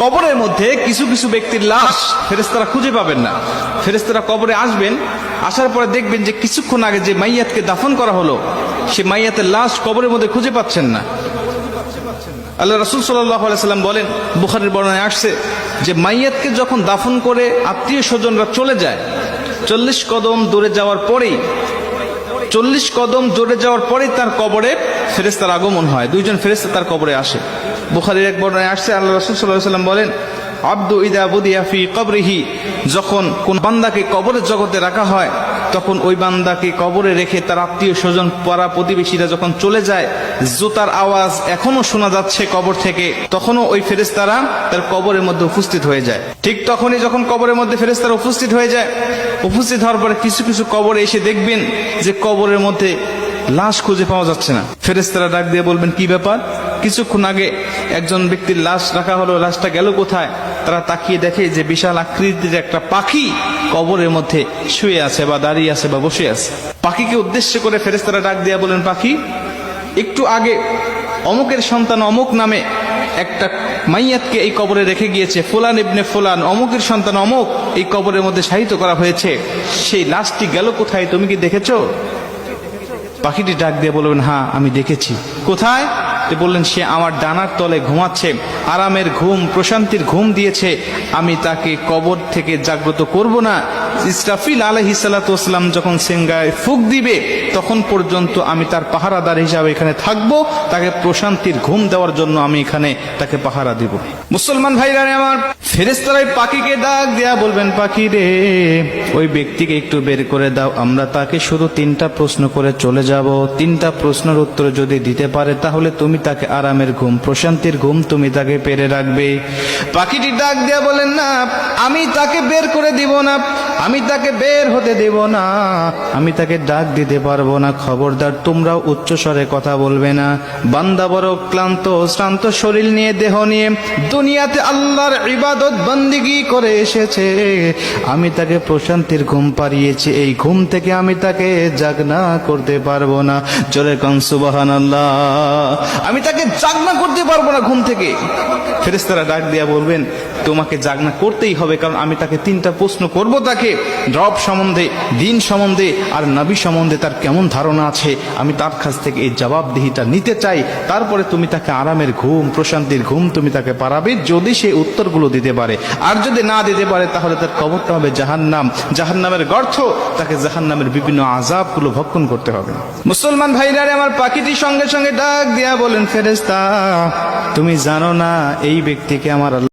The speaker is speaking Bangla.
কবরের মধ্যে কিছু কিছু ব্যক্তির লাশ ফেরেশতারা খুঁজে পাবেন না। ফেরেশতারা কবরে আসবেন, আসার পরে দেখবেন যে কিছুক্ষণ আগে যে মাইয়াতকে দাফন করা হলো সে মাইয়াতের লাশ কবরের মধ্যে খুঁজে পাচ্ছেন না। আল্লাহ রাসূল সাল্লাল্লাহু আলাইহি সাল্লাম বলেন, বুখারীর বর্ণনায় আসছে যে মাইয়াতকে যখন দাফন করে আত্মীয় স্বজনরা চলে যায়, 40 কদম দূরে যাওয়ার পরেই 40 কদম দূরে যাওয়ার পরেই তার কবরে ফেরেশতার আগমন হয়। দুইজন ফেরেশতা তার কবরে আসে। বুখারীর এক বর্ণনায় আসছে, আল্লাহ রাসূল সাল্লাল্লাহু আলাইহি সাল্লাম বলেন, আব্দু ইদা বুদিয়া ফি কবরিহি, যখন কোন বান্দাকে কবরের জগতে রাখা হয় তখন ওই বান্দাকে কবরে রেখে তার আত্মীয় স্বজন পাড়া প্রতিবেশীরা যখন চলে যায়, জুতার আওয়াজ এখনো শোনা যাচ্ছে কবর থেকে, তখনও ওই ফেরেশতারা তার কবরের মধ্যে উপস্থিত হয়ে যায়। ঠিক তখনই যখন কবরের মধ্যে ফেরেশতারা উপস্থিত হয়ে যায়, উপস্থিত হওয়ার পরে কিছু কিছু কবরে এসে দেখবেন যে কবরের মধ্যে লাশ খুঁজে পাওয়া যাচ্ছে না। ফেরেশতারা ডাক দিয়ে বলবেন, কি ব্যাপার? কিছুক্ষণ আগে একজন ব্যক্তির লাশ রাখা হলো, লাশটা গেল কোথায়? তারা তাকিয়ে দেখে যে বিশাল আকৃতির একটা পাখি কবরের মধ্যে শুয়ে আছে বা দাঁড়িয়ে আছে বা বসে আছে। পাখিকে উদ্দেশ্য করে ফেরেশতারা ডাক দিয়ে বলেন, পাখি, একটু আগে অমুকের সন্তান অমুক নামে একটা মাইয়াতকে এই কবরে রেখে গিয়েছে, ফুলান ইবনে ফুলান, অমুকের সন্তান অমুক এই কবরের মধ্যে শায়িত করা হয়েছে, সেই লাশটি গেল কোথায়? তুমি কি দেখেছো? পাখিটি ডাক দিয়ে বলবেন, হ্যাঁ আমি দেখেছি। কোথায়? বললেন, সে আমার ডানার তলে ঘুমাচ্ছে, আরামের ঘুম, প্রশান্তির ঘুম দিয়েছে, আমি তাকে কবর থেকে জাগ্রত করব না। ইসরাফিল আলাইহিস সালাতু ওয়াস সালাম যখন সিংহায় ফুঁক দিবে তখন পর্যন্ত আমি তার পাহারাদার হিসাবে এখানে থাকব, তাকে প্রশান্তির ঘুম দেওয়ার জন্য আমি এখানে তাকে পাহারা দিব। মুসলমান ভাইরা আমার, ফেরেশতারাই পাখিকে ডাক দেয়া বলবেন, পাখি রে, ওই ব্যক্তিকে একটু বের করে দাও, আমরা তাকে শুধু 3টা প্রশ্ন করে চলে যাব। 3টা প্রশ্নের উত্তর যদি দিতে পারে তাহলে তুমি তাকে আরামের ঘুম, প্রশান্তির ঘুম তুমি তাকে পেরে রাখবে। পাখিটি ডাক দেয়া বলেন, না, আমি তাকে বের করে দিব না, আমি তাকে বের হতে দেব না, আমি তাকে ডাক দিতে পারবো না। খবরদার তোমরাও উচ্চ স্বরে কথা বলবে না। বান্দা বড় ক্লান্ত শ্রান্ত শরীর নিয়ে, দেহ নিয়ে দুনিয়াতে আল্লাহর ইবাদত বন্দেগী করে এসেছে, আমি তাকে প্রশান্তির ঘুম পাড়িয়েছি, এই ঘুম থেকে আমি তাকে জাগনা করতে পারবো না। জোরে কোন সুবহানাল্লাহ। আমি তাকে জাগনা করতে পারবো না ঘুম থেকে। ফেরেশতারা ডাক দিয়া বলবেন, তোমাকে জাগনা করতেই হবে, কারণ আমি তাকে 3টা প্রশ্ন করব, তাকে রব সম্বন্ধে, দিন সম্বন্ধে আর নবী সম্বন্ধে তার কেমন ধারণা আছে, আমি তার কাছ থেকে এই জবাবদিহিটা নিতে চাই। তারপরে তুমি তাকে আরামের ঘুম, প্রশান্তির ঘুম তুমি তাকে পারাবে, যদি সে উত্তরগুলো দিতে পারে। আর যদি না দিতে পারে তাহলে তার কবরটা হবে জাহান্নাম, জাহান্নামের গর্ত, তাকে জাহান্নামের বিভিন্ন আযাবগুলো ভক্ষণ করতে হবে। মুসলমান ভাইরা আমার, পাখিটি সঙ্গে সঙ্গে ডাক দিয়া বলেন, ফেরেশতা, তুমি জানো না এই ব্যক্তিকে আমার